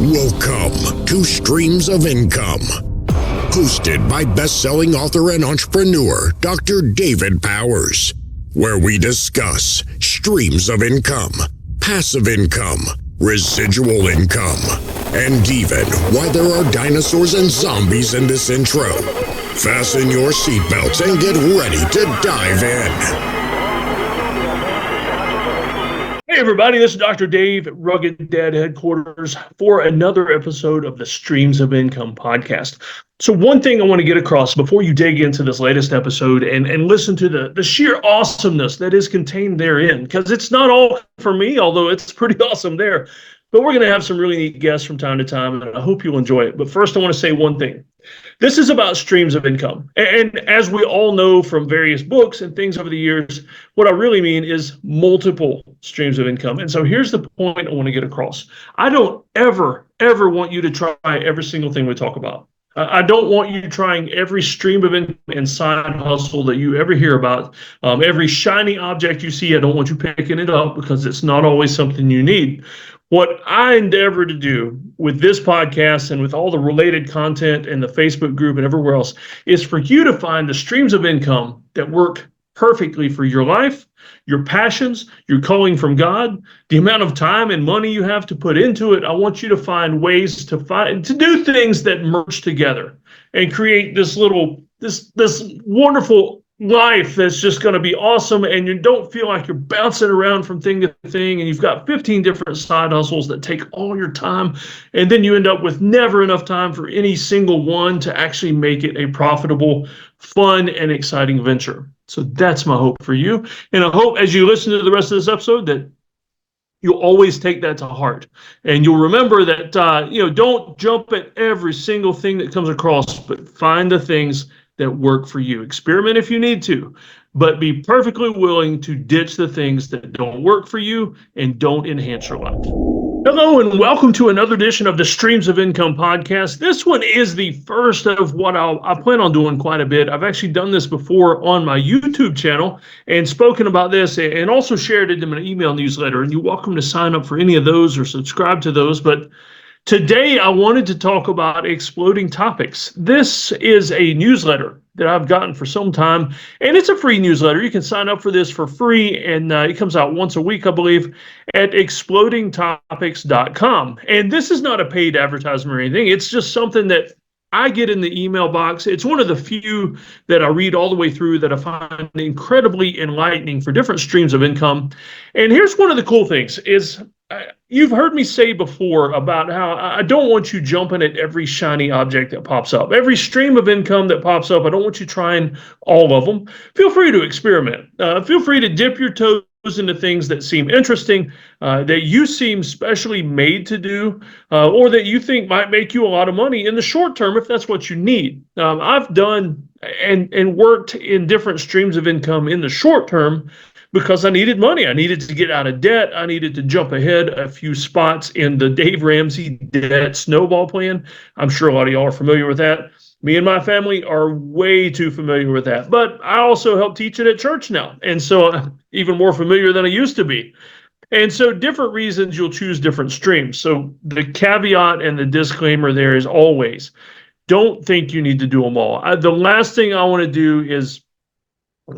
Welcome to Streams of Income, hosted by best-selling author and entrepreneur Dr. David Powers, where we discuss streams of income, passive income, residual income, and even why there are dinosaurs and zombies in this intro. Fasten your seatbelts and get ready to dive in. Hey everybody, this is Dr. Dave at Rugged Dad Headquarters for another episode of the Streams of Income podcast. So one thing I want to get across before you dig into this latest episode and listen to the sheer awesomeness that is contained therein, because it's not all for me, although it's pretty awesome there. But we're going to have some really neat guests from time to time, and I hope you'll enjoy it. But first, I want to say one thing. This is about streams of income. And as we all know from various books and things over the years, what I really mean is multiple streams of income. And so here's the point I want to get across. I don't ever want you to try every single thing we talk about. I don't want you trying every stream of income and side hustle that you ever hear about. Every shiny object you see, I don't want you picking it up because it's not always something you need. What I endeavor to do with this podcast and with all the related content in the Facebook group and everywhere else is for you to find the streams of income that work perfectly for your life, your passions, your calling from God, the amount of time and money you have to put into it. I want you to find ways to do things that merge together and create this wonderful life that's just going to be awesome, and you don't feel like you're bouncing around from thing to thing and you've got 15 different side hustles that take all your time, and then you end up with never enough time for any single one to actually make it a profitable, fun, and exciting venture. So that's my hope for you, and I hope as you listen to the rest of this episode that you'll always take that to heart, and you'll remember that don't jump at every single thing that comes across, but find the things that work for you. Experiment if you need to, but be perfectly willing to ditch the things that don't work for you and don't enhance your life. Hello and welcome to another edition of the Streams of Income podcast. This one is the first of what I plan on doing quite a bit. I've actually done this before on my YouTube channel and spoken about this and also shared it in an email newsletter, and you're welcome to sign up for any of those or subscribe to those. But today, I wanted to talk about Exploding Topics. This is a newsletter that I've gotten for some time, and it's a free newsletter. You can sign up for this for free, and it comes out once a week, I believe, at explodingtopics.com. And this is not a paid advertisement or anything. It's just something that I get in the email box. It's one of the few that I read all the way through that I find incredibly enlightening for different streams of income. And here's one of the cool things is you've heard me say before about how I don't want you jumping at every shiny object that pops up. Every stream of income that pops up, I don't want you trying all of them. Feel free to experiment. Feel free to dip your toes into things that seem interesting, that you seem specially made to do, or that you think might make you a lot of money in the short term if that's what you need. I've done and worked in different streams of income in the short term because I needed money. I needed to get out of debt. I needed to jump ahead a few spots in the Dave Ramsey debt snowball plan. I'm sure a lot of y'all are familiar with that. Me and my family are way too familiar with that. But I also help teach it at church now. And so I'm even more familiar than I used to be. And so different reasons you'll choose different streams. So the caveat and the disclaimer there is always, don't think you need to do them all. The last thing I want to do is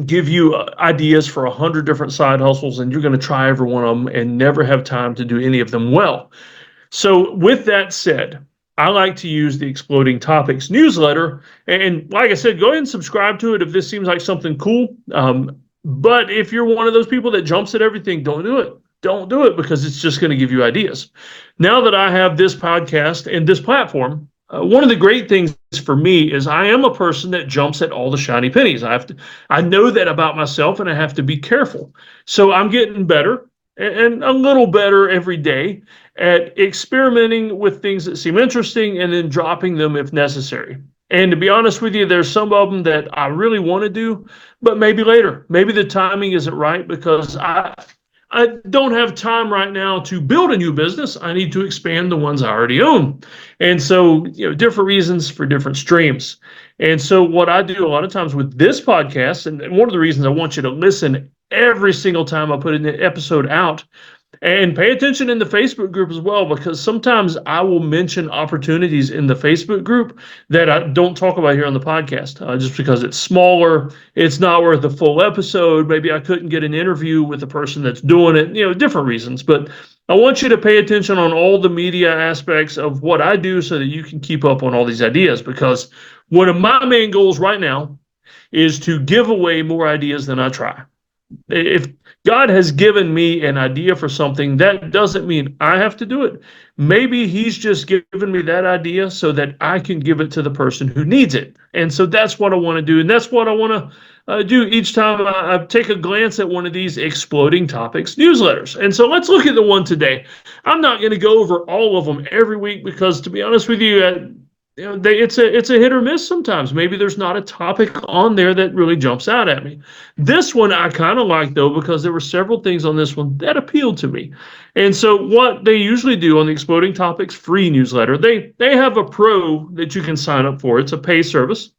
give you ideas for 100 different side hustles, and you're going to try every one of them and never have time to do any of them well. So with that said, I like to use the Exploding Topics newsletter. And like I said, go ahead and subscribe to it if this seems like something cool. But if you're one of those people that jumps at everything, don't do it. Don't do it because it's just going to give you ideas. Now that I have this podcast and this platform, one of the great things for me is I am a person that jumps at all the shiny pennies. I know that about myself, and I have to be careful. So I'm getting better and a little better every day at experimenting with things that seem interesting and then dropping them if necessary. And to be honest with you, there's some of them that I really want to do, but maybe later. Maybe the timing isn't right because I don't have time right now to build a new business. I need to expand the ones I already own. And so, different reasons for different streams. And so what I do a lot of times with this podcast, and one of the reasons I want you to listen every single time I put an episode out, And pay attention in the Facebook group as well, because sometimes I will mention opportunities in the Facebook group that I don't talk about here on the podcast, just because it's smaller. It's not worth a full episode. Maybe I couldn't get an interview with the person that's doing it, different reasons. But I want you to pay attention on all the media aspects of what I do so that you can keep up on all these ideas, because one of my main goals right now is to give away more ideas than I try. If God has given me an idea for something, that doesn't mean I have to do it. Maybe he's just given me that idea so that I can give it to the person who needs it. And so that's what I want to do. And that's what I want to do each time I take a glance at one of these Exploding Topics newsletters. And so let's look at the one today. I'm not going to go over all of them every week because, to be honest with you, it's a hit or miss sometimes. Maybe there's not a topic on there that really jumps out at me. This one I kind of like, though, because there were several things on this one that appealed to me. And so what they usually do on the Exploding Topics free newsletter, they have a pro that you can sign up for. It's a pay service.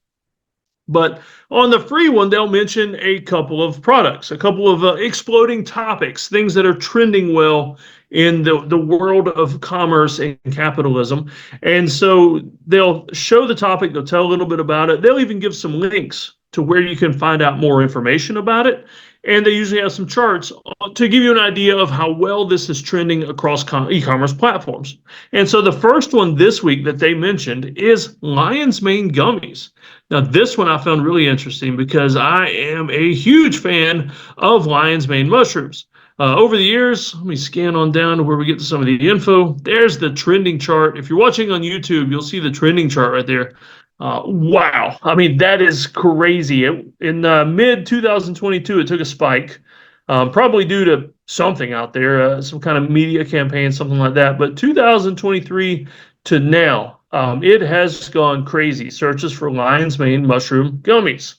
But on the free one, they'll mention a couple of products, a couple of exploding topics, things that are trending well in the world of commerce and capitalism. And so they'll show the topic, they'll tell a little bit about it. They'll even give some links to where you can find out more information about it. And they usually have some charts to give you an idea of how well this is trending across e-commerce platforms. And so the first one this week that they mentioned is Lion's Mane Gummies. Now, this one I found really interesting because I am a huge fan of Lion's Mane mushrooms. Over the years, let me scan on down to where we get to some of the info. There's the trending chart. If you're watching on YouTube, you'll see the trending chart right there. Wow. I mean, that is crazy. In mid-2022, it took a spike, probably due to something out there, some kind of media campaign, something like that. But 2023 to now, it has gone crazy. Searches for Lion's Mane mushroom gummies.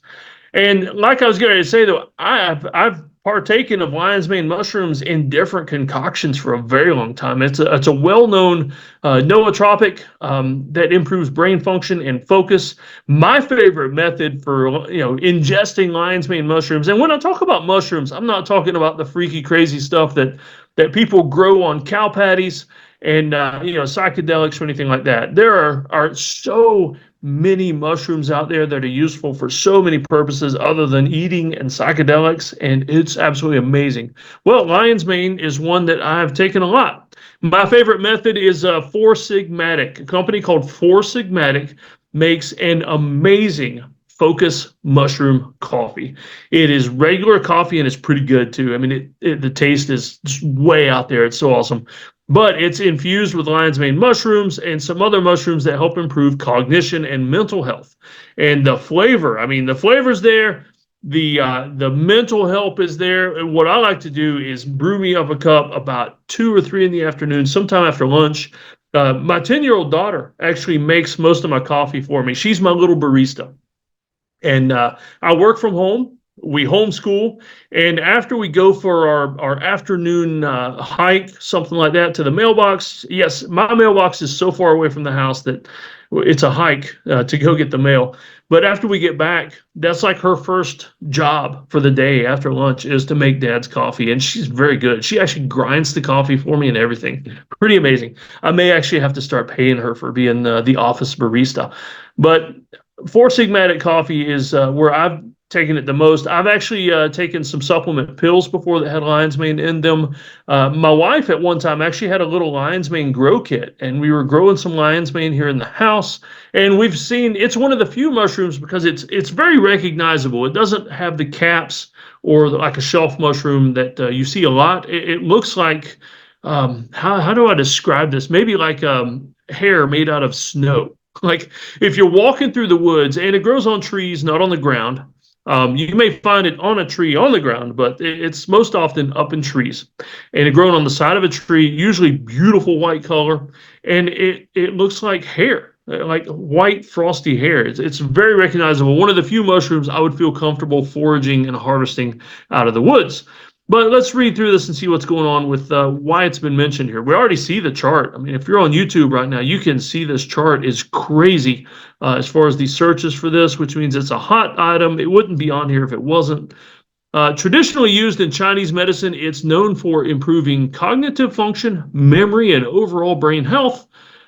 And like I was going to say, though, I've partaken of Lion's Mane mushrooms in different concoctions for a very long time. It's a well-known nootropic that improves brain function and focus. My favorite method for ingesting Lion's Mane mushrooms, and when I talk about mushrooms, I'm not talking about the freaky, crazy stuff that people grow on cow patties and psychedelics or anything like that. There are so many mushrooms out there that are useful for so many purposes other than eating and psychedelics, and it's absolutely amazing. Well, Lion's Mane is one that I've taken a lot. My favorite method is Four Sigmatic. A company called Four Sigmatic makes an amazing focus mushroom coffee. It is regular coffee and it's pretty good too. I mean, the taste is just way out there. It's so awesome. But it's infused with Lion's Mane mushrooms and some other mushrooms that help improve cognition and mental health. And the flavor, I mean, the flavor's there. The mental help is there. And what I like to do is brew me up a cup about 2 or 3 in the afternoon, sometime after lunch. My 10-year-old daughter actually makes most of my coffee for me. She's my little barista. And I work from home. We homeschool, and after we go for our afternoon hike, something like that, to the mailbox. Yes, my mailbox is so far away from the house that it's a hike to go get the mail. But after we get back, that's like her first job for the day after lunch is to make Dad's coffee, and she's very good. She actually grinds the coffee for me and everything. Pretty amazing. I may actually have to start paying her for being the office barista. But Four Sigmatic coffee is where I've taken it the most. I've actually taken some supplement pills before that had Lion's Mane in them. My wife at one time actually had a little Lion's Mane grow kit, and we were growing some Lion's Mane here in the house. And we've seen it's one of the few mushrooms because it's very recognizable. It doesn't have the caps or like a shelf mushroom that you see a lot. It looks like how do I describe this? Maybe like hair made out of snow. Like if you're walking through the woods, and it grows on trees, not on the ground. You may find it on a tree on the ground, but it's most often up in trees. And it's grown on the side of a tree, usually beautiful white color, and it looks like hair, like white frosty hair. It's very recognizable. One of the few mushrooms I would feel comfortable foraging and harvesting out of the woods. But let's read through this and see what's going on with why it's been mentioned here. We already see the chart. I mean, if you're on YouTube right now, you can see this chart is crazy as far as the searches for this, which means it's a hot item. It wouldn't be on here if it wasn't. Traditionally used in Chinese medicine, it's known for improving cognitive function, memory, and overall brain health.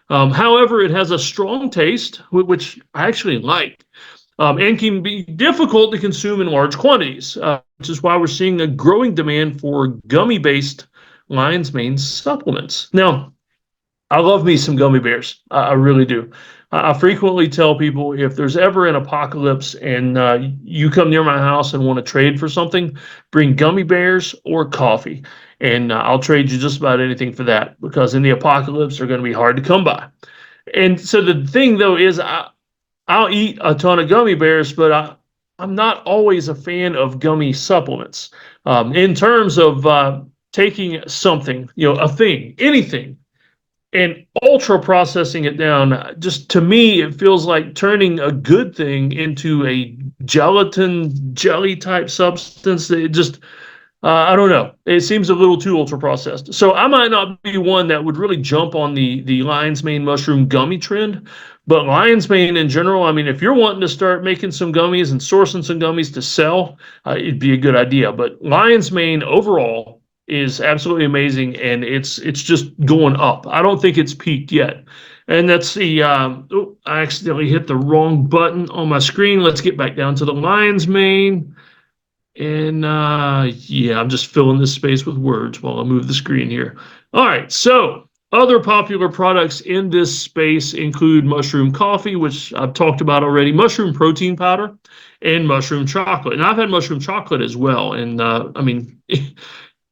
However, it has a strong taste, which I actually like, and can be difficult to consume in large quantities, which is why we're seeing a growing demand for gummy-based lion's mane supplements. Now, I love me some gummy bears. I really do. I frequently tell people if there's ever an apocalypse and you come near my house and want to trade for something, bring gummy bears or coffee. And I'll trade you just about anything for that, because in the apocalypse, they're going to be hard to come by. And so the thing, though, is I'll eat a ton of gummy bears, but I'm not always a fan of gummy supplements. In terms of taking something, a thing, anything, and ultra processing it down, just to me, it feels like turning a good thing into a gelatin jelly type substance. It just, I don't know. It seems a little too ultra processed. So I might not be one that would really jump on the lion's mane mushroom gummy trend, but lion's mane in general, I mean, if you're wanting to start making some gummies and sourcing some gummies to sell, it'd be a good idea. But lion's mane overall is absolutely amazing, and it's just going up. I don't think it's peaked yet. And that's the, I accidentally hit the wrong button on my screen. Let's get back down to the lion's mane. And yeah, I'm just filling this space with words while I move the screen here. All right, so other popular products in this space include mushroom coffee, which I've talked about already, mushroom protein powder, and mushroom chocolate. And I've had mushroom chocolate as well. And I mean,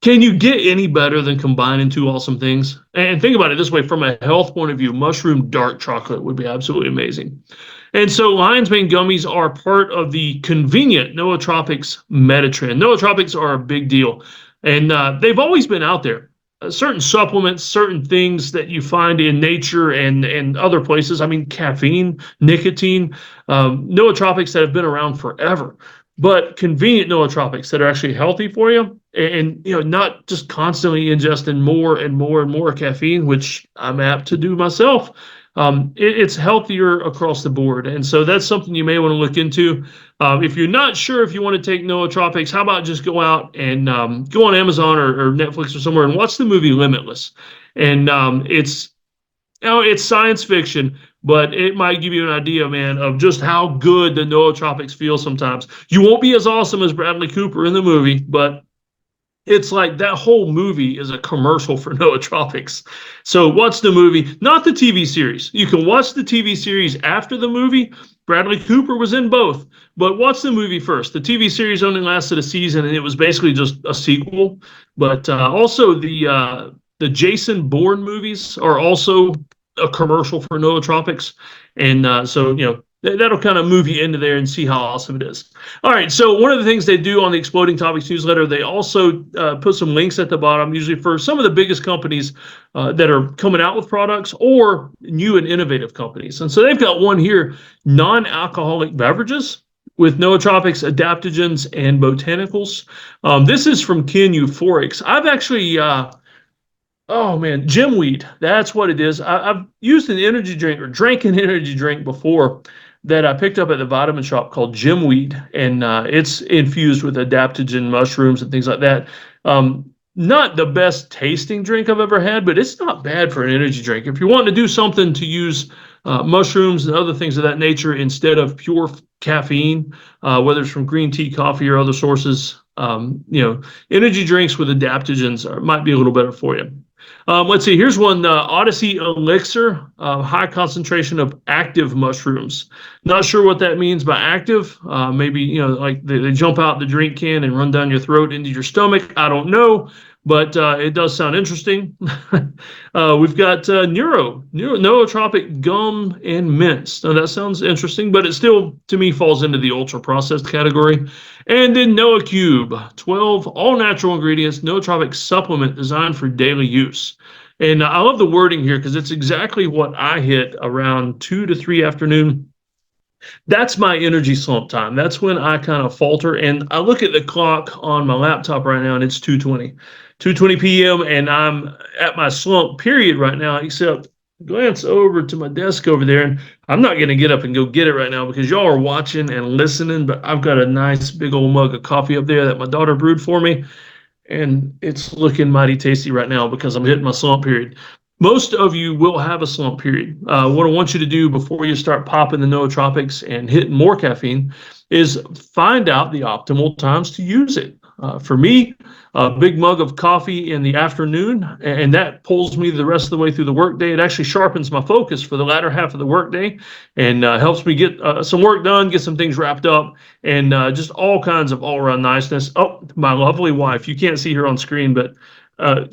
can you get any better than combining two awesome things? And think about it this way, from a health point of view, mushroom dark chocolate would be absolutely amazing. And so lion's mane gummies are part of the convenient nootropics metatrend. Nootropics are a big deal, and they've always been out there. Certain supplements, certain things that you find in nature and other places. I mean, caffeine, nicotine, nootropics that have been around forever. But convenient nootropics that are actually healthy for you, and not just constantly ingesting more and more and more caffeine, which I'm apt to do myself. It's healthier across the board, and so that's something you may want to look into. If you're not sure if you want to take nootropics, how about just go out and go on Amazon or Netflix or somewhere and watch the movie Limitless. And it's science fiction, but it might give you an idea, man, of just how good the nootropics feel sometimes. You won't be as awesome as Bradley Cooper in the movie, but it's like that whole movie is a commercial for nootropics. So watch the movie, not the TV series. You can watch the TV series after the movie. Bradley Cooper was in both, but watch the movie first. The TV series only lasted a season, and it was basically just a sequel. But also the Jason Bourne movies are also a commercial for nootropics, and so that'll kind of move you into there and see how awesome it is. All right, so one of the things they do on the Exploding Topics newsletter, they also put some links at the bottom, usually for some of the biggest companies that are coming out with products or new and innovative companies. And so they've got one here, non-alcoholic beverages with nootropics, adaptogens, and botanicals. This is from Kin Euphorics. I've actually... oh man, Gymweed, that's what it is. I've used an energy drink or drank an energy drink before that I picked up at the vitamin shop called Gymweed, and it's infused with adaptogen mushrooms and things like that. Not the best tasting drink I've ever had, but it's not bad for an energy drink. If you want to do something to use mushrooms and other things of that nature instead of pure caffeine, whether it's from green tea, coffee, or other sources, energy drinks with adaptogens might be a little better for you. Let's see, here's one, Odyssey Elixir, high concentration of active mushrooms. Not sure what that means by active. Maybe, like they jump out the drink can and run down your throat into your stomach. I don't know, but it does sound interesting. We've got nootropic gum and mints. Now that sounds interesting, but it still, to me, falls into the ultra-processed category. And then NoaCube, 12 all-natural ingredients, nootropic supplement designed for daily use. And I love the wording here because it's exactly what I hit around 2 to 3 afternoon. That's my energy slump time. That's when I kind of falter. And I look at the clock on my laptop right now, and it's 2:20 p.m., and I'm at my slump period right now, except glance over to my desk over there, and I'm not going to get up and go get it right now because y'all are watching and listening, but I've got a nice big old mug of coffee up there that my daughter brewed for me, and it's looking mighty tasty right now because I'm hitting my slump period. Most of you will have a slump period. What I want you to do before you start popping the nootropics and hitting more caffeine is find out the optimal times to use it. For me, a big mug of coffee in the afternoon, and that pulls me the rest of the way through the workday. It actually sharpens my focus for the latter half of the workday and helps me get some work done, get some things wrapped up, and just all kinds of all-around niceness. Oh, my lovely wife, you can't see her on screen, but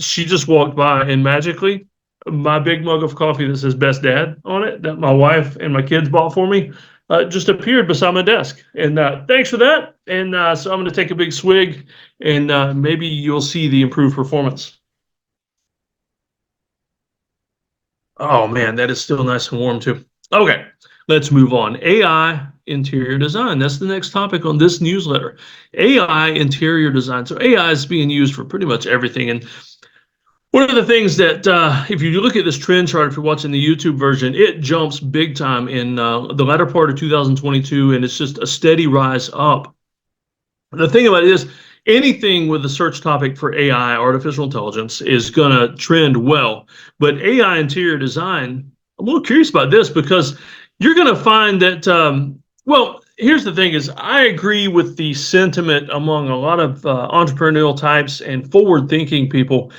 she just walked by, and magically, my big mug of coffee that says Best Dad on it, that my wife and my kids bought for me, just appeared beside my desk. And thanks for that. And so I'm going to take a big swig, and maybe you'll see the improved performance. Oh man, that is still nice and warm too. Okay, let's move on. AI interior design. That's the next topic on this newsletter. AI interior design. So AI is being used for pretty much everything. And one of the things that, if you look at this trend chart, if you're watching the YouTube version, it jumps big time in the latter part of 2022, and it's just a steady rise up. The thing about it is, anything with a search topic for AI, artificial intelligence, is going to trend well. But AI interior design, I'm a little curious about this because you're going to find that, well, here's the thing is I agree with the sentiment among a lot of entrepreneurial types and forward-thinking people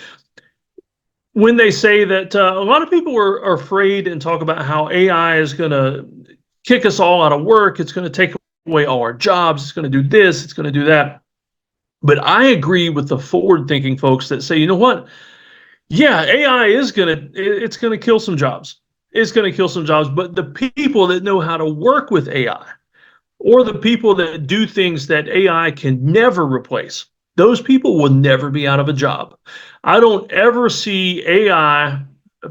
when they say that a lot of people are afraid and talk about how AI is going to kick us all out of work. It's going to take away all our jobs. It's going to do this. It's going to do that. But I agree with the forward-thinking folks that say, you know what? Yeah, AI is it's going to kill some jobs. It's going to kill some jobs. But the people that know how to work with AI, or the people that do things that AI can never replace, those people will never be out of a job. I don't ever see AI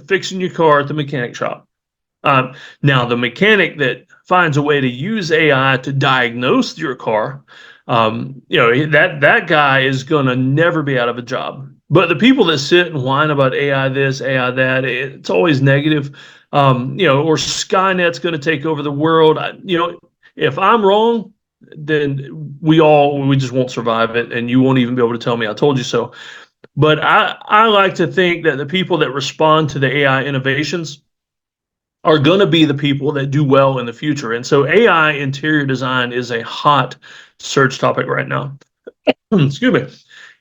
fixing your car at the mechanic shop. Now, the mechanic that finds a way to use AI to diagnose your car, that guy is going to never be out of a job. But the people that sit and whine about AI this, AI that, it's always negative. Or Skynet's going to take over the world. If I'm wrong, then we just won't survive it, and you won't even be able to tell me I told you so. But I like to think that the people that respond to the AI innovations are going to be the people that do well in the future. And so AI interior design is a hot search topic right now. Excuse me.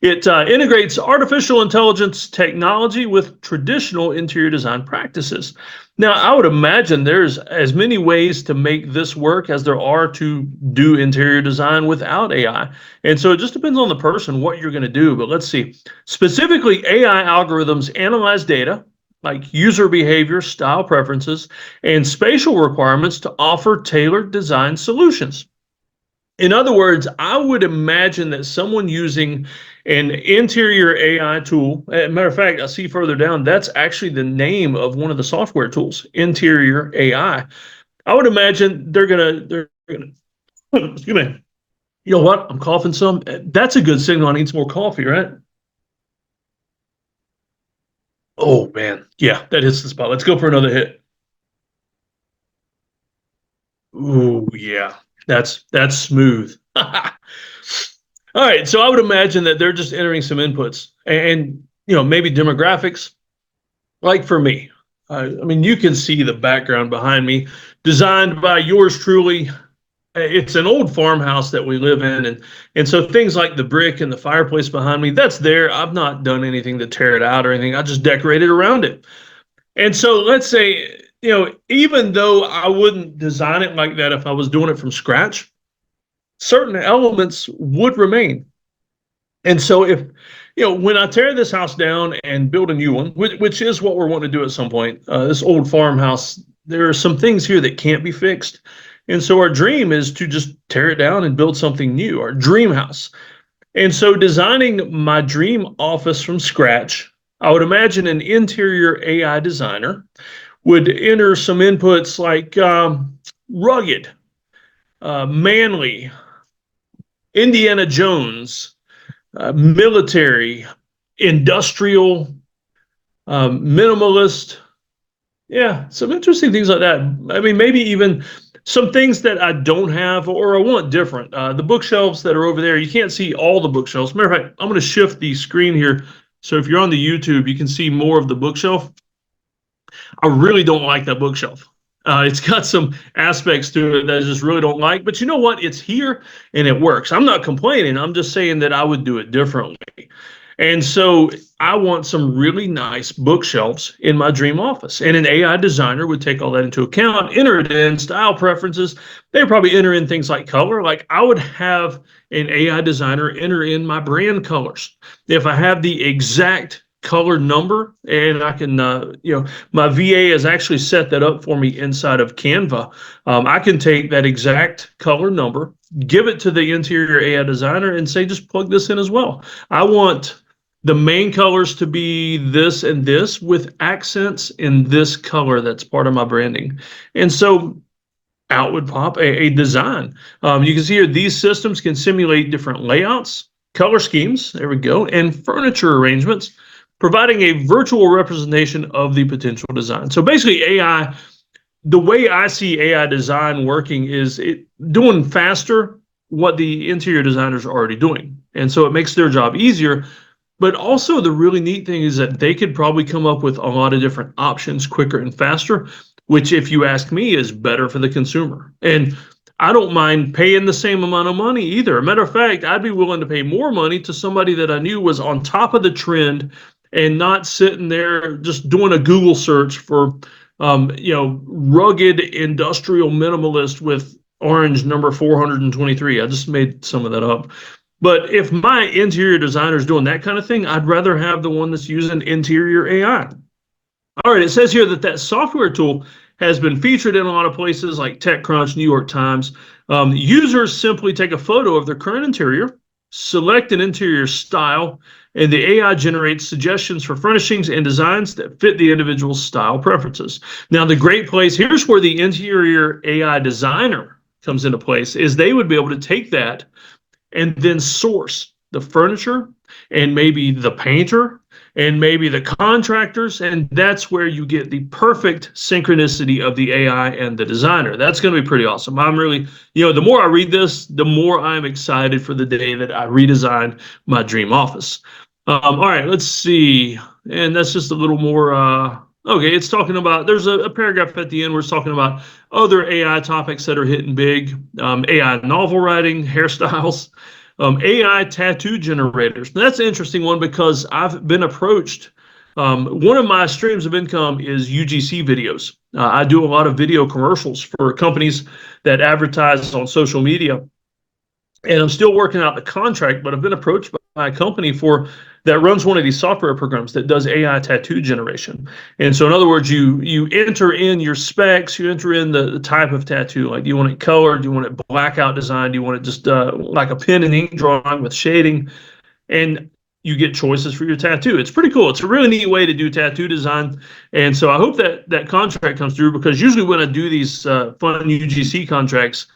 It integrates artificial intelligence technology with traditional interior design practices. Now, I would imagine there's as many ways to make this work as there are to do interior design without AI. And so it just depends on the person, what you're going to do. But let's see. Specifically, AI algorithms analyze data like user behavior, style preferences, and spatial requirements to offer tailored design solutions. In other words, I would imagine that someone using an interior AI tool, as a matter of fact, I see further down, that's actually the name of one of the software tools, Interior AI. I would imagine they're gonna, excuse me, you know what, I'm coughing some. That's a good signal I need some more coffee, right? Oh man, yeah, that hits the spot. Let's go for another hit. Ooh, yeah, that's smooth. All right, so I would imagine that they're just entering some inputs and maybe demographics. Like for me, I mean, you can see the background behind me, designed by yours truly. It's an old farmhouse that we live in, and so things like the brick and the fireplace behind me, that's there. I've not done anything to tear it out or anything. I just decorated around it. And so let's say, even though I wouldn't design it like that if I was doing it from scratch, certain elements would remain. And so if, when I tear this house down and build a new one, which is what we're wanting to do at some point, this old farmhouse, there are some things here that can't be fixed. And so our dream is to just tear it down and build something new, our dream house. And so designing my dream office from scratch, I would imagine an interior AI designer would enter some inputs like rugged, manly, Indiana Jones, military, industrial, minimalist, Yeah, some interesting things like that. I mean, maybe even some things that I don't have or I want different. The bookshelves that are over there, you can't see all the bookshelves. Matter of fact, I'm going to shift the screen here. So if you're on the YouTube, you can see more of the bookshelf. I really don't like that bookshelf. It's got some aspects to it that I just really don't like. But you know what? It's here and it works. I'm not complaining. I'm just saying that I would do it differently. And so I want some really nice bookshelves in my dream office. And an AI designer would take all that into account, enter it in, style preferences. They probably enter in things like color. Like I would have an AI designer enter in my brand colors. If I have the exact color number and I can, my VA has actually set that up for me inside of Canva. I can take that exact color number, give it to the interior AI designer and say, just plug this in as well. I want the main colors to be this and this with accents in this color that's part of my branding. And so out would pop a design. You can see here, these systems can simulate different layouts, color schemes, there we go, and furniture arrangements, providing a virtual representation of the potential design. So basically AI, the way I see AI design working is it doing faster what the interior designers are already doing. And so it makes their job easier. But also the really neat thing is that they could probably come up with a lot of different options quicker and faster, which if you ask me is better for the consumer. And I don't mind paying the same amount of money either. Matter of fact, I'd be willing to pay more money to somebody that I knew was on top of the trend and not sitting there just doing a Google search for, rugged industrial minimalist with orange number 423. I just made some of that up. But if my interior designer is doing that kind of thing, I'd rather have the one that's using interior AI. All right, it says here that software tool has been featured in a lot of places like TechCrunch, New York Times. Users simply take a photo of their current interior, select an interior style, and the AI generates suggestions for furnishings and designs that fit the individual's style preferences. Now, the great place, here's where the interior AI designer comes into place, is they would be able to take that and then source the furniture and maybe the painter and maybe the contractors. And that's where you get the perfect synchronicity of the AI and the designer. That's going to be pretty awesome. I'm really, the more I read this, the more I'm excited for the day that I redesign my dream office. All right, let's see. And that's just a little more, okay, it's talking about, there's a paragraph at the end where it's talking about other AI topics that are hitting big, AI novel writing, hairstyles, AI tattoo generators. Now, that's an interesting one because I've been approached. One of my streams of income is UGC videos. I do a lot of video commercials for companies that advertise on social media. And I'm still working out the contract, but I've been approached by a company that runs one of these software programs that does AI tattoo generation. And so in other words, you enter in your specs, you enter in the type of tattoo, like do you want it colored, do you want it blackout design, do you want it just like a pen and ink drawing with shading, and you get choices for your tattoo. It's pretty cool. It's a really neat way to do tattoo design. And so I hope that contract comes through, because usually when I do these fun UGC contracts,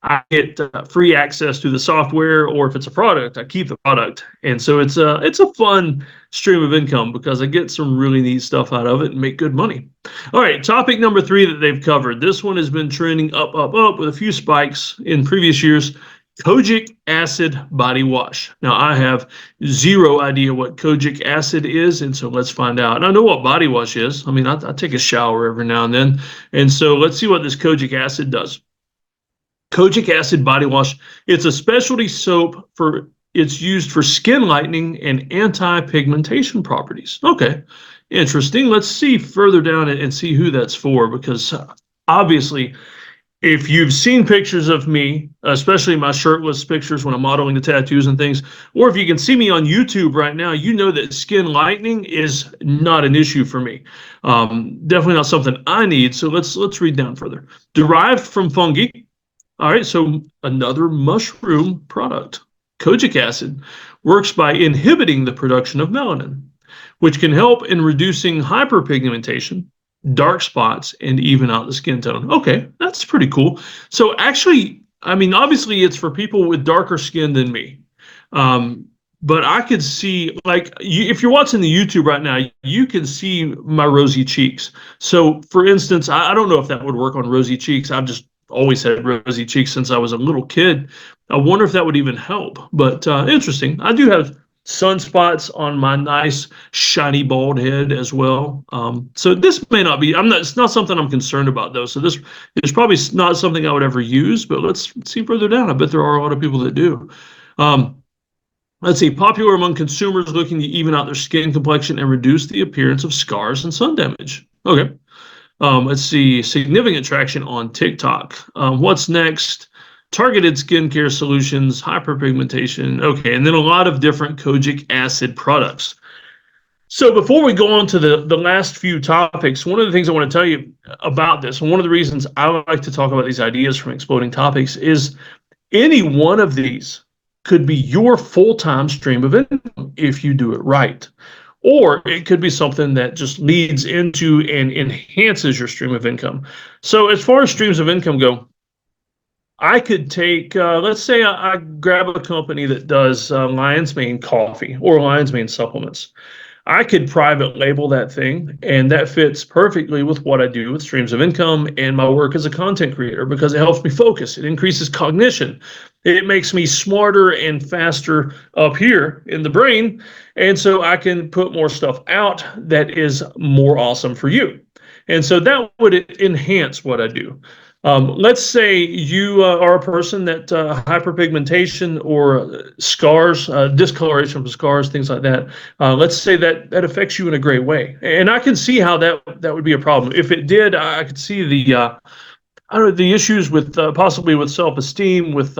I get free access to the software, or if it's a product, I keep the product. And so it's a fun stream of income because I get some really neat stuff out of it and make good money. All right, topic number 3 that they've covered. This one has been trending up with a few spikes in previous years. Kojic acid body wash. Now, I have zero idea what kojic acid is, and so let's find out. And I know what body wash is. I mean, I take a shower every now and then. And so let's see what this kojic acid does. Kojic acid body wash, it's a specialty soap it's used for skin lightening and anti-pigmentation properties. Okay, interesting. Let's see further down and see who that's for, because obviously if you've seen pictures of me, especially my shirtless pictures when I'm modeling the tattoos and things, or if you can see me on YouTube right now, you know that skin lightening is not an issue for me. Definitely not something I need. So let's read down further. Derived from fungi. All right, so another mushroom product. Kojic acid works by inhibiting the production of melanin, which can help in reducing hyperpigmentation, dark spots, and even out the skin tone. Okay, that's pretty cool. So actually, I mean, obviously it's for people with darker skin than me. but I could see, like, if you're watching the YouTube right now, you can see my rosy cheeks. So, for instance, I don't know if that would work on rosy cheeks. I've just always had rosy cheeks since I was a little kid. I wonder if that would even help. But interesting. I do have sunspots on my nice shiny bald head as well. So this may not be. I'm not. It's not something I'm concerned about though. So this is probably not something I would ever use. But let's see further down. I bet there are a lot of people that do. Let's see, popular among consumers looking to even out their skin complexion and reduce the appearance of scars and sun damage. Okay. Let's see, significant traction on TikTok. What's next? Targeted skincare solutions, hyperpigmentation. Okay, and then a lot of different kojic acid products. So before we go on to the last few topics, one of the things I want to tell you about this, and one of the reasons I like to talk about these ideas from Exploding Topics, is any one of these could be your full-time stream of income if you do it right. Or it could be something that just leads into and enhances your stream of income. So as far as streams of income go, I could take, let's say I grab a company that does Lion's Mane coffee or Lion's Mane supplements. I could private label that thing, and that fits perfectly with what I do with streams of income and my work as a content creator because it helps me focus. It increases cognition. It makes me smarter and faster up here in the brain. And so I can put more stuff out that is more awesome for you. And so that would enhance what I do. Let's say you are a person that hyperpigmentation or scars, discoloration from scars, things like that. Let's say that affects you in a great way, and I can see how that would be a problem. If it did, I could see the I don't know, the issues with possibly with self-esteem, with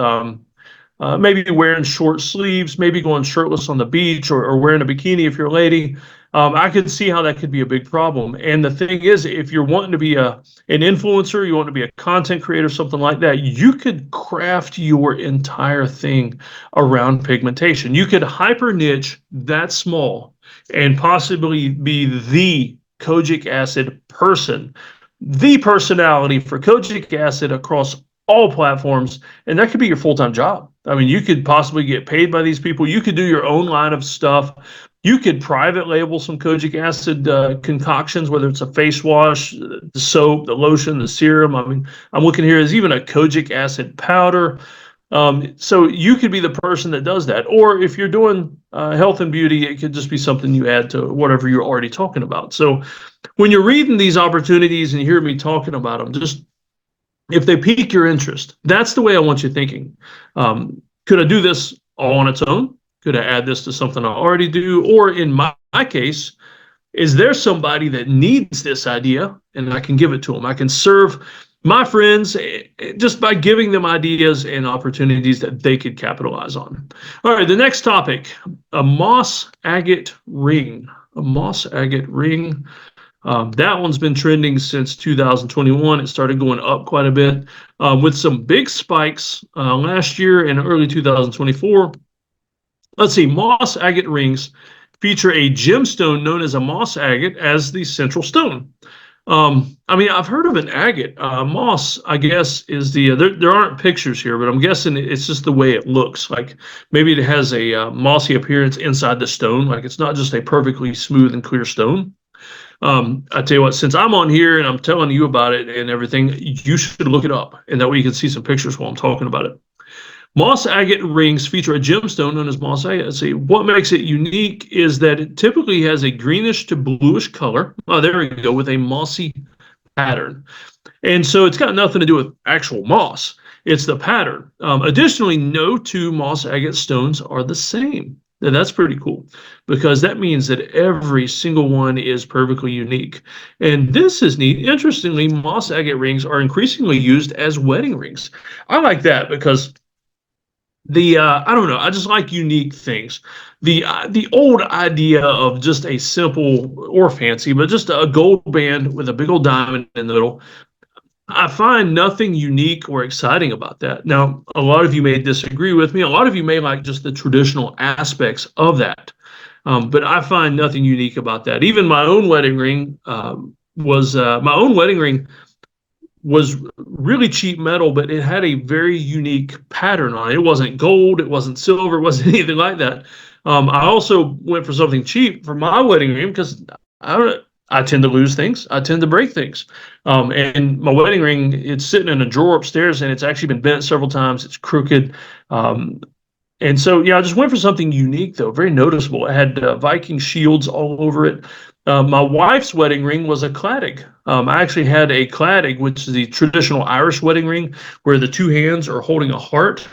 maybe wearing short sleeves, maybe going shirtless on the beach, or wearing a bikini if you're a lady. I could see how that could be a big problem. And the thing is, if you're wanting to be an influencer, you want to be a content creator, something like that, you could craft your entire thing around pigmentation. You could hyper niche that small and possibly be the kojic acid person, the personality for kojic acid across all platforms, and that could be your full-time job. I mean, you could possibly get paid by these people. You could do your own line of stuff. You could private label some kojic acid concoctions, whether it's a face wash, the soap, the lotion, the serum. I mean, I'm looking here, there's even a kojic acid powder. So you could be the person that does that. Or if you're doing health and beauty, it could just be something you add to whatever you're already talking about. So when you're reading these opportunities and you hear me talking about them, just if they pique your interest, that's the way I want you thinking. Could I do this all on its own? Could I add this to something I already do? Or in my case, is there somebody that needs this idea and I can give it to them? I can serve my friends just by giving them ideas and opportunities that they could capitalize on. All right, the next topic, a moss agate ring. A moss agate ring. That one's been trending since 2021. It started going up quite a bit with some big spikes last year and early 2024. Let's see, moss agate rings feature a gemstone known as a moss agate as the central stone. I mean, I've heard of an agate. Moss, I guess, is the, there aren't pictures here, but I'm guessing it's just the way it looks. Like maybe it has a mossy appearance inside the stone. Like it's not just a perfectly smooth and clear stone. I tell you what, since I'm on here and I'm telling you about it and everything, you should look it up. And that way you can see some pictures while I'm talking about it. Moss agate rings feature a gemstone known as moss agate. See, what makes it unique is that it typically has a greenish to bluish color. Oh, there we go, with a mossy pattern. And so it's got nothing to do with actual moss. It's the pattern. Additionally, no two moss agate stones are the same. Now, that's pretty cool because that means that every single one is perfectly unique. And this is neat. Interestingly, moss agate rings are increasingly used as wedding rings. I like that because I don't know, I just like unique things. The old idea of just a simple or fancy, but just a gold band with a big old diamond in the middle, I find nothing unique or exciting about that. Now, a lot of you may disagree with me. A lot of you may like just the traditional aspects of that. But I find nothing unique about that. Even my own wedding ring was really cheap metal, but it had a very unique pattern on it. It wasn't gold, it wasn't silver, it wasn't anything like that. I also went for something cheap for my wedding ring because I tend to lose things. I tend to break things. And my wedding ring, it's sitting in a drawer upstairs, and it's actually been bent several times. It's crooked. And so, yeah, I just went for something unique, though, very noticeable. It had Viking shields all over it. My wife's wedding ring was a claddagh. I actually had a claddagh, which is the traditional Irish wedding ring, where the two hands are holding a heart.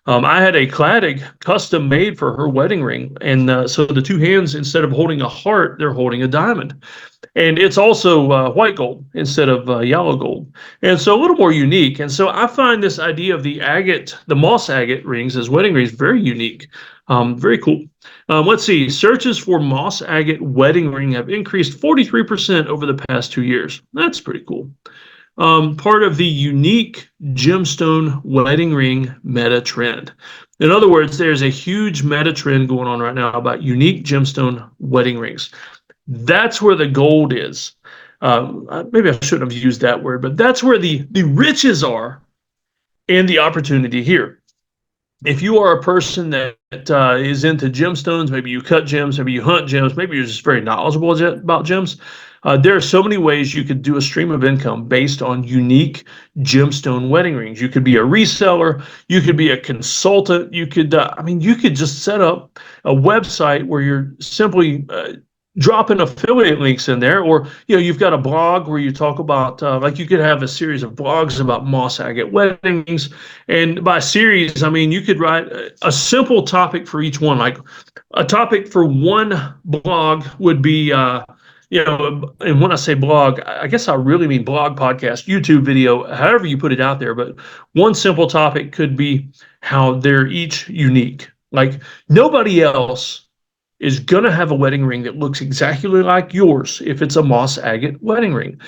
I had a claddagh custom made for her wedding ring. And so the two hands, instead of holding a heart, they're holding a diamond. And it's also white gold instead of yellow gold. And so a little more unique. And so I find this idea of the moss agate rings as wedding rings very unique. Very cool. Let's see. Searches for moss agate wedding ring have increased 43% over the past 2 years. That's pretty cool. Part of the unique gemstone wedding ring meta trend. In other words, there's a huge meta trend going on right now about unique gemstone wedding rings. That's where the gold is. Maybe I shouldn't have used that word, but that's where the riches are and the opportunity here. If you are a person that is into gemstones, maybe you cut gems, maybe you hunt gems, maybe you're just very knowledgeable about gems, there are so many ways you could do a stream of income based on unique gemstone wedding rings. You could be a reseller, you could be a consultant, you could just set up a website where you're simply dropping affiliate links in there, or you've got a blog where you talk about like you could have a series of blogs about moss agate weddings, and by series I mean you could write a simple topic for each one. Like a topic for one blog would be and when I say blog, I guess I really mean blog, podcast, YouTube video, however you put it out there. But one simple topic could be how they're each unique. Like nobody else is going to have a wedding ring that looks exactly like yours if it's a moss agate wedding ring.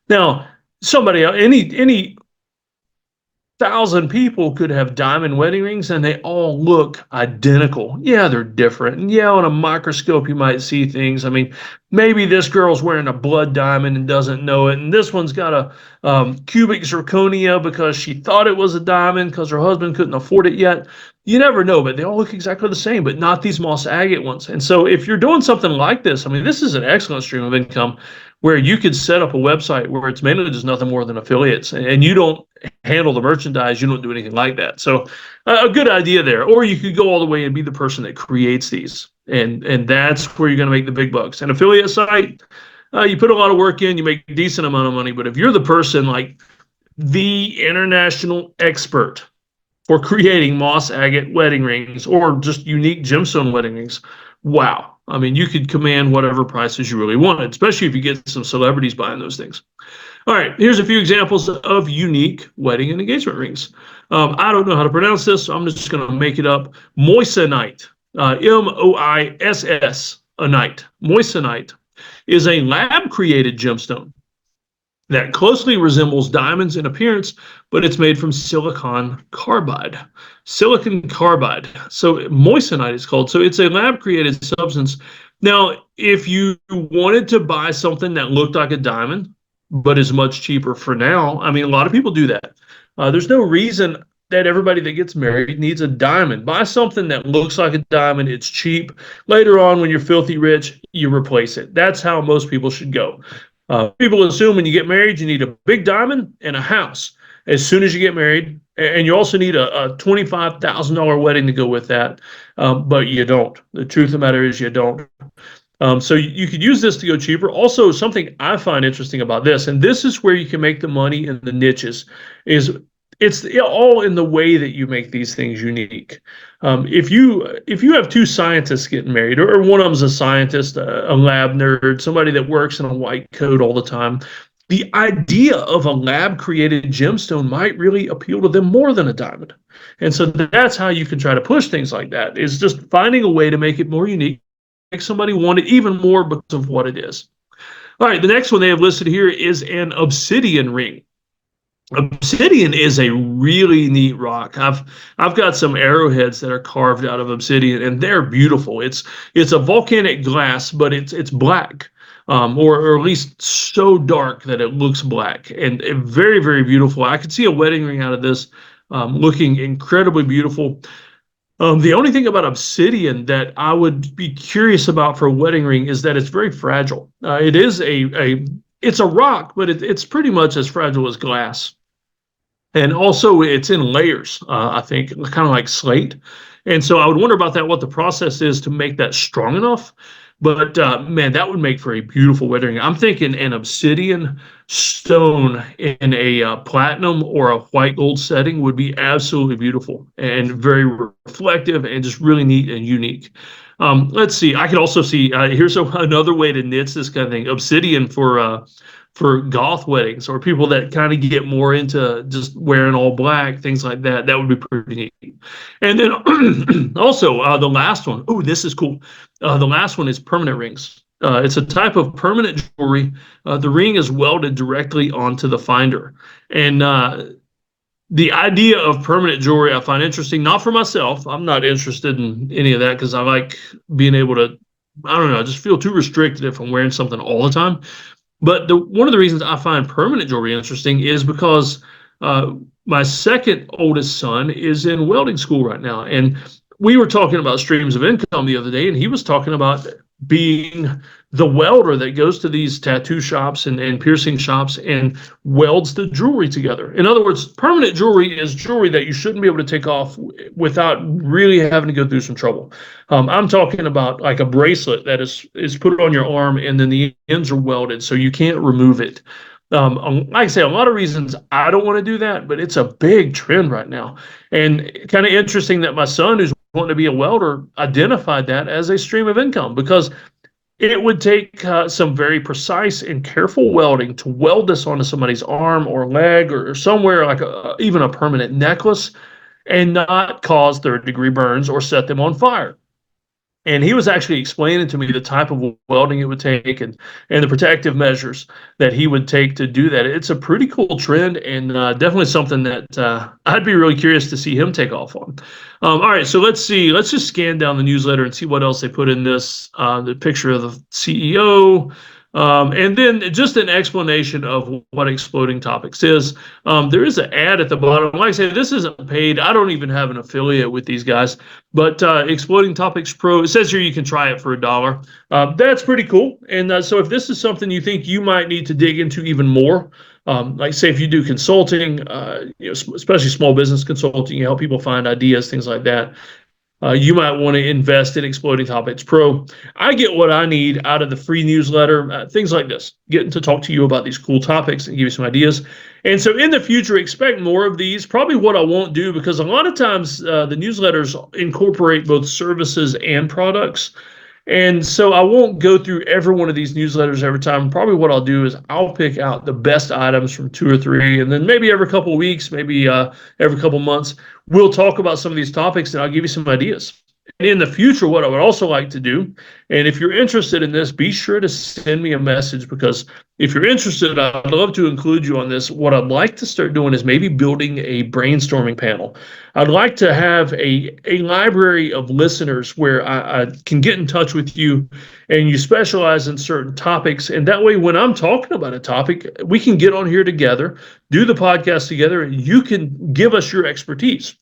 Now, any 1,000 people could have diamond wedding rings and they all look identical. Yeah, they're different. And yeah, on a microscope, you might see things. I mean, maybe this girl's wearing a blood diamond and doesn't know it. And this one's got a cubic zirconia because she thought it was a diamond because her husband couldn't afford it yet. You never know, but they all look exactly the same, but not these moss agate ones. And so if you're doing something like this, I mean, this is an excellent stream of income where you could set up a website where it's mainly just nothing more than affiliates, and you don't handle the merchandise, you don't do anything like that. So a good idea there. Or you could go all the way and be the person that creates these, and that's where you're going to make the big bucks. An affiliate site, you put a lot of work in, you make a decent amount of money, but if you're the person like the international expert for creating moss agate wedding rings or just unique gemstone wedding rings, wow. I mean, you could command whatever prices you really wanted, especially if you get some celebrities buying those things. All right, here's a few examples of unique wedding and engagement rings. I don't know how to pronounce this, so I'm just going to make it up. Moissanite, Moiss-anite. Moissanite is a lab-created gemstone that closely resembles diamonds in appearance, but it's made from silicon carbide. Silicon carbide. So moissanite is called. So it's a lab-created substance. Now, if you wanted to buy something that looked like a diamond, but is much cheaper for now, I mean, a lot of people do that. There's no reason that everybody that gets married needs a diamond. Buy something that looks like a diamond. It's cheap. Later on, when you're filthy rich, you replace it. That's how most people should go. People assume when you get married, you need a big diamond and a house as soon as you get married. And you also need a $25,000 wedding to go with that. But you don't. The truth of the matter is you don't. So you could use this to go cheaper. Also, something I find interesting about this, and this is where you can make the money in the niches, is it's all in the way that you make these things unique. If you have two scientists getting married, or one of them's a scientist, a lab nerd, somebody that works in a white coat all the time, the idea of a lab-created gemstone might really appeal to them more than a diamond. And so that's how you can try to push things like that, is just finding a way to make it more unique, make somebody want it even more because of what it is. All right, the next one they have listed here is an obsidian ring. Obsidian is a really neat rock. I've got some arrowheads that are carved out of obsidian, and they're beautiful. It's a volcanic glass, but it's black, or at least so dark that it looks black, and very, very beautiful. I could see a wedding ring out of this, looking incredibly beautiful. The only thing about obsidian that I would be curious about for a wedding ring is that it's very fragile. It is it's a rock, but it's pretty much as fragile as glass. And also, it's in layers, I think, kind of like slate. And so I would wonder about that, what the process is to make that strong enough. But man, that would make for a beautiful wedding ring. I'm thinking an obsidian stone in a platinum or a white gold setting would be absolutely beautiful and very reflective and just really neat and unique. Let's see. I could also see here's another way to knit this kind of thing: obsidian for goth weddings or people that kind of get more into just wearing all black, things like that. That would be pretty neat. And then also the last one. Oh, this is cool. The last one is permanent rings. It's a type of permanent jewelry. The ring is welded directly onto the finder. And the idea of permanent jewelry I find interesting, not for myself. I'm not interested in any of that because I like being able to, I don't know, I just feel too restricted if I'm wearing something all the time. But one of the reasons I find permanent jewelry interesting is because my second oldest son is in welding school right now. And we were talking about streams of income the other day, and he was talking about being the welder that goes to these tattoo shops and piercing shops and welds the jewelry together. In other words, permanent jewelry is jewelry that you shouldn't be able to take off without really having to go through some trouble. I'm talking about like a bracelet that is put on your arm and then the ends are welded so you can't remove it. Like I say, a lot of reasons I don't want to do that, but it's a big trend right now. And kind of interesting that my son, who's wanting to be a welder, identified that as a stream of income because it would take some very precise and careful welding to weld this onto somebody's arm or leg or somewhere like even a permanent necklace and not cause third-degree burns or set them on fire. And he was actually explaining to me the type of welding it would take and the protective measures that he would take to do that. It's a pretty cool trend and definitely something that I'd be really curious to see him take off on. All right, so let's see. Let's just scan down the newsletter and see what else they put in this. The picture of the CEO. And then just an explanation of what Exploding Topics is. There is an ad at the bottom. Like I say, this isn't paid. I don't even have an affiliate with these guys. But Exploding Topics Pro, it says here you can try it for $1. That's pretty cool. And so if this is something you think you might need to dig into even more, like say if you do consulting, especially small business consulting, you help people find ideas, things like that. You might want to invest in Exploding Topics Pro. I get what I need out of the free newsletter, things like this, getting to talk to you about these cool topics and give you some ideas. And so in the future, expect more of these. Probably what I won't do, because a lot of times the newsletters incorporate both services and products. And so I won't go through every one of these newsletters every time. Probably what I'll do is I'll pick out the best items from 2 or 3, and then maybe every couple of weeks, maybe every couple of months, we'll talk about some of these topics and I'll give you some ideas. And in the future, what I would also like to do, and if you're interested in this, be sure to send me a message, because if you're interested, I'd love to include you on this. What I'd like to start doing is maybe building a brainstorming panel. I'd like to have a library of listeners where I can get in touch with you and you specialize in certain topics. And that way, when I'm talking about a topic, we can get on here together, do the podcast together, and you can give us your expertise.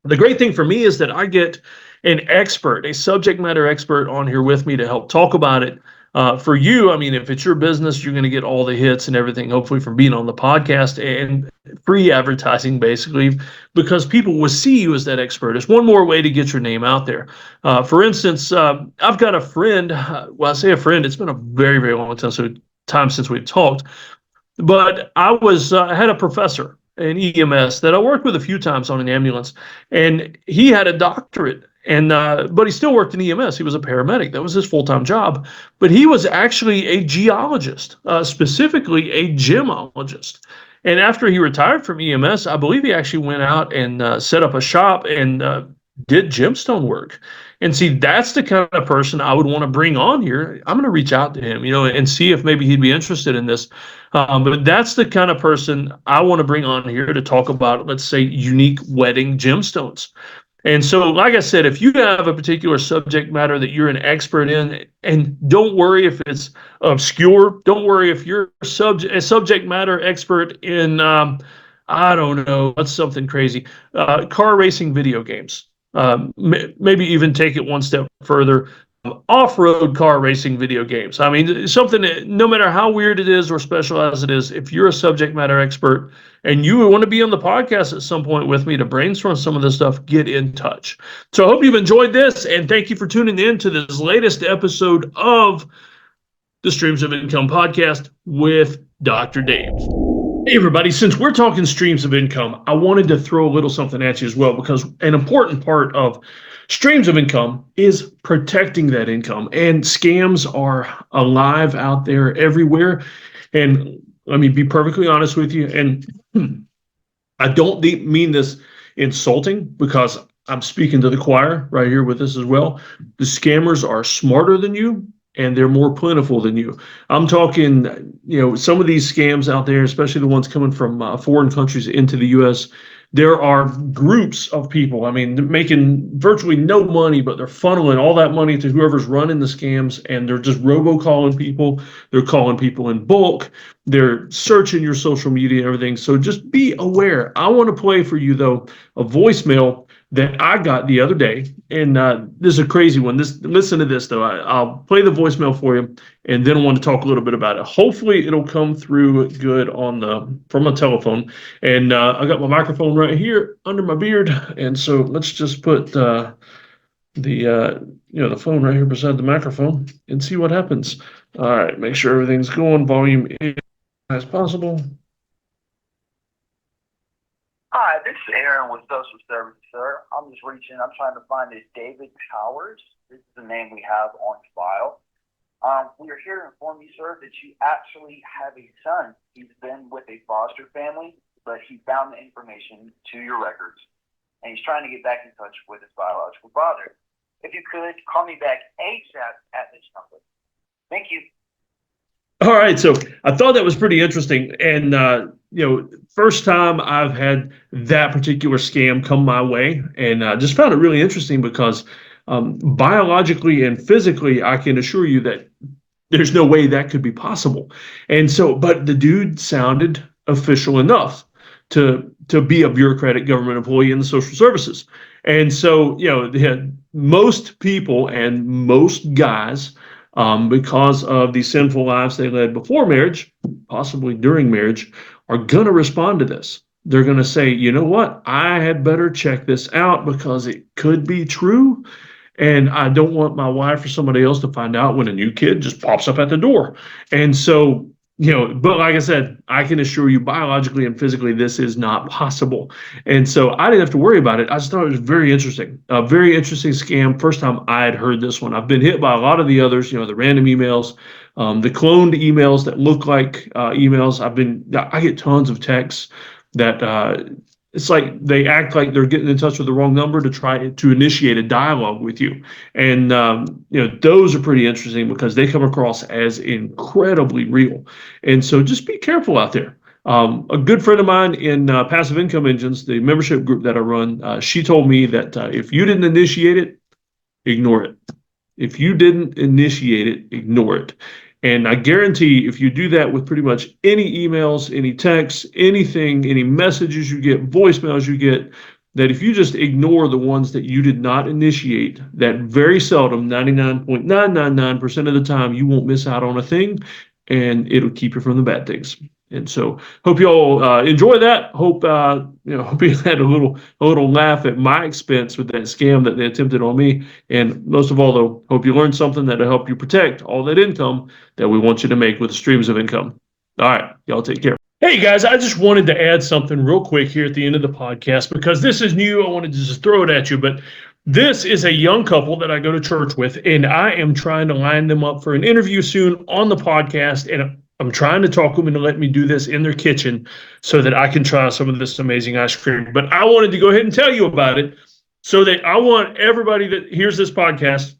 The great thing for me is that I get an expert, a subject matter expert on here with me to help talk about it. For you, I mean, if it's your business, you're going to get all the hits and everything, hopefully from being on the podcast and free advertising, basically, because people will see you as that expert. It's one more way to get your name out there. For instance, I've got a friend, well, I say a friend, it's been a very, very long time since we've talked, but I had a professor in EMS that I worked with a few times on an ambulance, and he had a doctorate. But he still worked in EMS. He was a paramedic. That was his full-time job. But he was actually a geologist, specifically a gemologist. And after he retired from EMS, I believe he actually went out and set up a shop and did gemstone work. And see, that's the kind of person I would want to bring on here. I'm going to reach out to him, and see if maybe he'd be interested in this. But that's the kind of person I want to bring on here to talk about, let's say, unique wedding gemstones. And so, like I said, if you have a particular subject matter that you're an expert in, and don't worry if it's obscure, don't worry if you're a subject matter expert in, I don't know, what's something crazy, car racing video games. maybe even take it one step further. Off-road car racing video games. I mean, something that, no matter how weird it is or special as it is, if you're a subject matter expert and you want to be on the podcast at some point with me to brainstorm some of this stuff, get in touch. So I hope you've enjoyed this, and thank you for tuning in to this latest episode of the Streams of Income podcast with Dr. Dave. Hey everybody, since we're talking streams of income, I wanted to throw a little something at you as well, because an important part of streams of income is protecting that income, and scams are alive out there everywhere. And let me be perfectly honest with you, and I don't mean this insulting, because I'm speaking to the choir right here with this as well. The scammers are smarter than you, and they're more plentiful than you. I'm talking, some of these scams out there, especially the ones coming from foreign countries into the U.S., there are groups of people, I mean, making virtually no money, but they're funneling all that money to whoever's running the scams, and they're just robocalling people. They're calling people in bulk. They're searching your social media and everything. So just be aware. I want to play for you, though, a voicemail that I got the other day, and this is a crazy one. Listen to this, though. I'll play the voicemail for you, and then I want to talk a little bit about it. Hopefully, it'll come through good from a telephone. And I got my microphone right here under my beard, and so let's just put the phone right here beside the microphone and see what happens. All right, make sure everything's going volume as possible. Hi, this is Aaron with Social Services, sir. I'm trying to find this David Powers. This is the name we have on file. We are here to inform you, sir, that you actually have a son. He's been with a foster family, but he found the information to your records, and he's trying to get back in touch with his biological father. If you could, call me back ASAP at this number. Thank you. All right, so I thought that was pretty interesting, and first time I've had that particular scam come my way, and I just found it really interesting because biologically and physically, I can assure you that there's no way that could be possible. And so, but the dude sounded official enough to be a bureaucratic government employee in the social services, and so most people and most guys, because of the sinful lives they led before marriage, possibly during marriage, are going to respond to this. They're going to say, you know what, I had better check this out because it could be true. And I don't want my wife or somebody else to find out when a new kid just pops up at the door. And so, but like I said, I can assure you biologically and physically, this is not possible. And so I didn't have to worry about it. I just thought it was very interesting, a very interesting scam. First time I had heard this one. I've been hit by a lot of the others, the random emails, the cloned emails that look like emails. I get tons of texts that it's like they act like they're getting in touch with the wrong number to try to initiate a dialogue with you. And, those are pretty interesting because they come across as incredibly real. And so just be careful out there. A good friend of mine in Passive Income Engines, the membership group that I run, she told me that if you didn't initiate it, ignore it. If you didn't initiate it, ignore it. And I guarantee if you do that with pretty much any emails, any texts, anything, any messages you get, voicemails you get, that if you just ignore the ones that you did not initiate, that very seldom, 99.999% of the time, you won't miss out on a thing, and it'll keep you from the bad things. And so, hope you all enjoy that. Hope hope you had a little laugh at my expense with that scam that they attempted on me. And most of all, though, hope you learned something that'll help you protect all that income that we want you to make with streams of income. All right, y'all take care. Hey guys, I just wanted to add something real quick here at the end of the podcast because this is new. I wanted to just throw it at you, but this is a young couple that I go to church with, and I am trying to line them up for an interview soon on the podcast, and I'm trying to talk them into letting me do this in their kitchen so that I can try some of this amazing ice cream. But I wanted to go ahead and tell you about it so that I want everybody that hears this podcast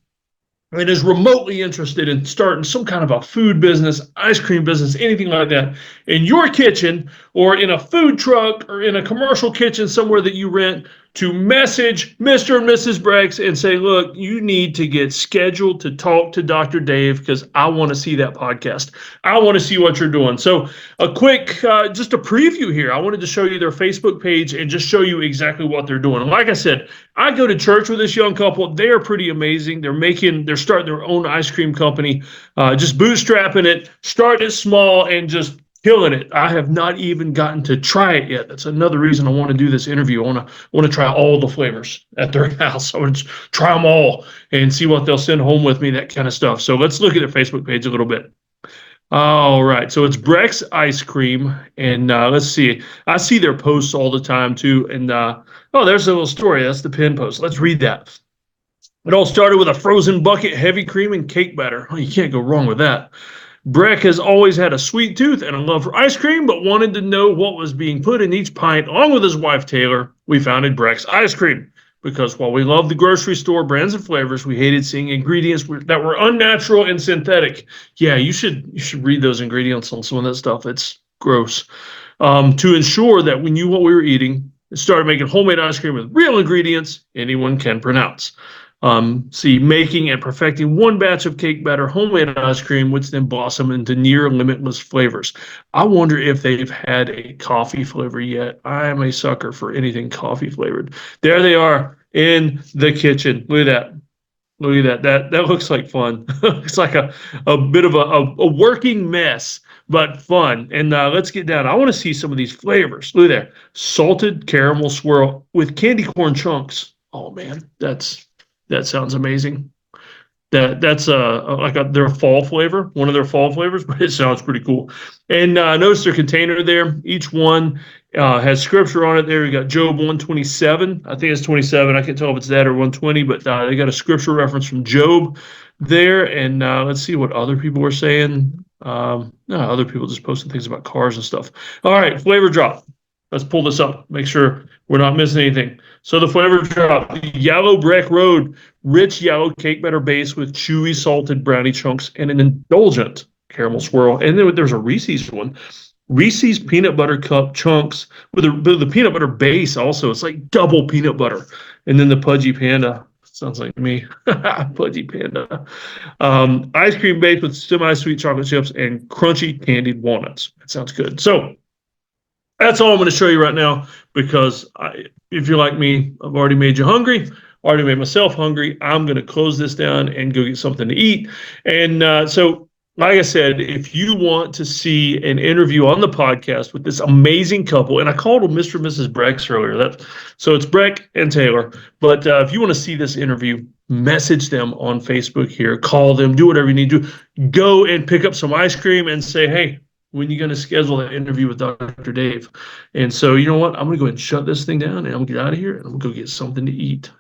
and is remotely interested in starting some kind of a food business, ice cream business, anything like that, in your kitchen or in a food truck or in a commercial kitchen somewhere that you rent, to message Mr. and Mrs. Brex and say, look, you need to get scheduled to talk to Dr. Dave because I want to see that podcast. I want to see what you're doing. So a quick, just a preview here. I wanted to show you their Facebook page and just show you exactly what they're doing. Like I said, I go to church with this young couple. They are pretty amazing. They're starting their own ice cream company, just bootstrapping it, starting it small and just killing it. I have not even gotten to try it yet. That's another reason I want to do this interview. I want to try all the flavors at their house. I want to try them all and see what they'll send home with me, that kind of stuff. So let's look at their Facebook page a little bit. All right. So it's Brex Ice Cream. And let's see. I see their posts all the time too. And there's a little story. That's the pin post. Let's read that. It all started with a frozen bucket, heavy cream, and cake batter. Oh, you can't go wrong with that. Breck has always had a sweet tooth and a love for ice cream, but wanted to know what was being put in each pint. Along with his wife, Taylor, we founded Breck's Ice Cream because while we loved the grocery store brands and flavors, we hated seeing ingredients that were unnatural and synthetic. Yeah, you should read those ingredients on some of that stuff. It's gross. To ensure that we knew what we were eating, we started making homemade ice cream with real ingredients anyone can pronounce. Making and perfecting one batch of cake batter, homemade ice cream, which then blossomed into near limitless flavors. I wonder if they've had a coffee flavor yet. I am a sucker for anything coffee flavored. There they are in the kitchen. Look at that. Look at that. That looks like fun. It's like a bit of a working mess, but fun. And let's get down. I want to see some of these flavors. Look there. Salted caramel swirl with candy corn chunks. Oh, man, that sounds amazing. That's their fall flavor, one of their fall flavors, but it sounds pretty cool. And notice their container there. Each one has scripture on it. There we got Job 127. I think it's 27. I can't tell if it's that or 120, but they got a scripture reference from Job there. And let's see what other people were saying. Other people just posting things about cars and stuff. All right, flavor drop. Let's pull this up, make sure we're not missing anything. So the flavor drop, Yellow Brick Road, rich yellow cake batter base with chewy salted brownie chunks and an indulgent caramel swirl. And then there's a Reese's one. Reese's peanut butter cup chunks with the peanut butter base also. It's like double peanut butter. And then the Pudgy Panda. Sounds like me. Pudgy Panda. Ice cream base with semi-sweet chocolate chips and crunchy candied walnuts. That sounds good. So that's all I'm going to show you right now because if you're like me, I've already made you hungry, already made myself hungry. I'm going to close this down and go get something to eat. And so, like I said, if you want to see an interview on the podcast with this amazing couple, and I called them Mr. and Mrs. Brex earlier. So it's Breck and Taylor. But if you want to see this interview, message them on Facebook here, call them, do whatever you need to do. Go and pick up some ice cream and say, hey, when are you going to schedule that interview with Dr. Dave? And so, you know what? I'm going to go ahead and shut this thing down, and I'm going to get out of here, and I'm going to go get something to eat.